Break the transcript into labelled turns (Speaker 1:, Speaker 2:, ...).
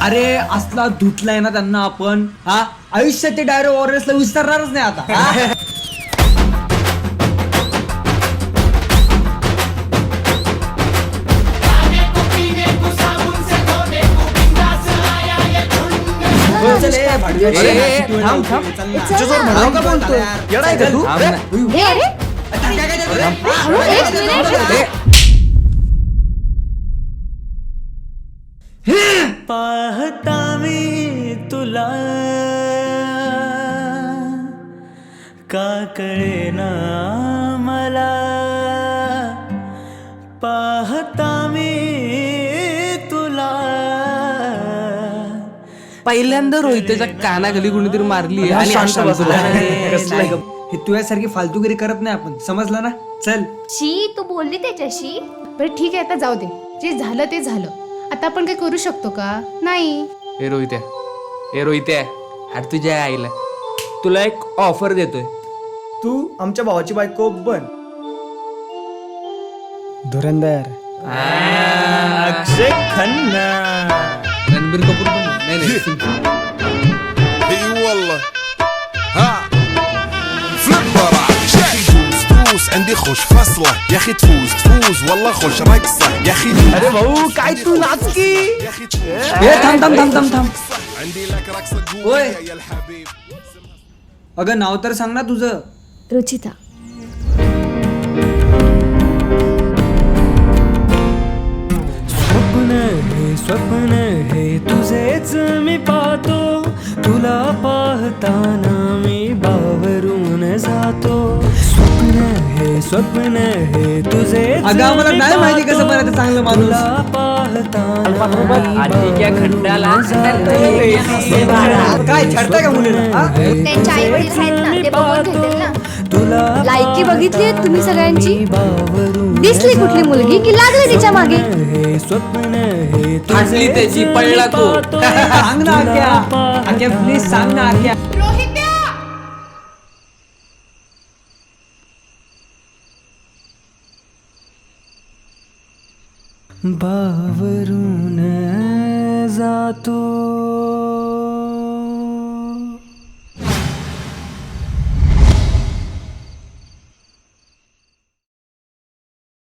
Speaker 1: अरे असला धुतलाय ना त्यांना आपण, हा आयुष्यात ते डायरेक्ट वॉरियर्सला विसरणारच नाही आता हा? चल, ए, भाडूया.
Speaker 2: थांब, थांब.
Speaker 1: चल ना.
Speaker 2: तुझ्या जोर म्हणावं का बोलतोय? येडा आहे का तू?
Speaker 1: थांब ना.
Speaker 3: ए, अरे हळू, एक मिनिट.
Speaker 4: पाहता मी तुला का कळेना मला, पाहता मी तुला.
Speaker 2: पहिल्यांदा रोहितच्या कानाखाली कोणीतरी मारली आणि
Speaker 1: शांत बस.
Speaker 2: कसलं
Speaker 1: नाही ग. हे तुझ्यासारखी फालतूगिरी करत नाही आपण, समजलं ना? चल.
Speaker 3: शी तू बोलली त्याच्याशी?
Speaker 5: बरं ठीक आहे, आता जाऊ दे. जे झालं ते झालं. आता आपण काही करू शकतो का? नाही.
Speaker 2: ए रोहित्या अरे तुझ्या आईला तुला एक ऑफर देतोय.
Speaker 6: तू आमच्या भावाची बायको बन. धुरंधर.
Speaker 4: अक्षय खन्ना.
Speaker 2: रणबीर कपूर पण नाही.
Speaker 7: اي والله ها فليبر يا اخي دوس دوس عندي خوش فصله يا اخي تفوز والله خوش رقصه يا اخي
Speaker 4: अरे भाऊ काय तू नाचकी.
Speaker 7: يا اخي
Speaker 1: ए, थांब.
Speaker 7: عندي لك رقصه
Speaker 1: ओय.
Speaker 7: قويه يا الحبيب.
Speaker 1: अगं नाव तर सांग ना तुझं.
Speaker 3: रुचिता.
Speaker 4: स्वप्न हे तुझेच मी पाहतो, तुला पाहताना मी बावरून जातो. स्वप्न हे तुझेच
Speaker 1: अगं आम्हाला
Speaker 4: मी
Speaker 1: नाही माहिती कसं
Speaker 4: पाहतो,
Speaker 1: बनायचं चांगलं माणूस.
Speaker 4: तुला पाहताना
Speaker 1: काय छळताय का मुलीला, हा?
Speaker 3: त्यांच्या आई वडील आहेत ना, ते बघून घेतील ना.
Speaker 4: तुला
Speaker 3: लायकी बघितली तुम्ही सगळ्यांची?
Speaker 4: बावरून
Speaker 3: दिसली कुठली मुलगी की लागली तिच्या मागे?
Speaker 4: हे स्वप्न हे
Speaker 2: फाटली त्याची पडला तो.
Speaker 1: सांग ना आख्या प्लीज सांग ना आख्या.
Speaker 4: बावरून जातो.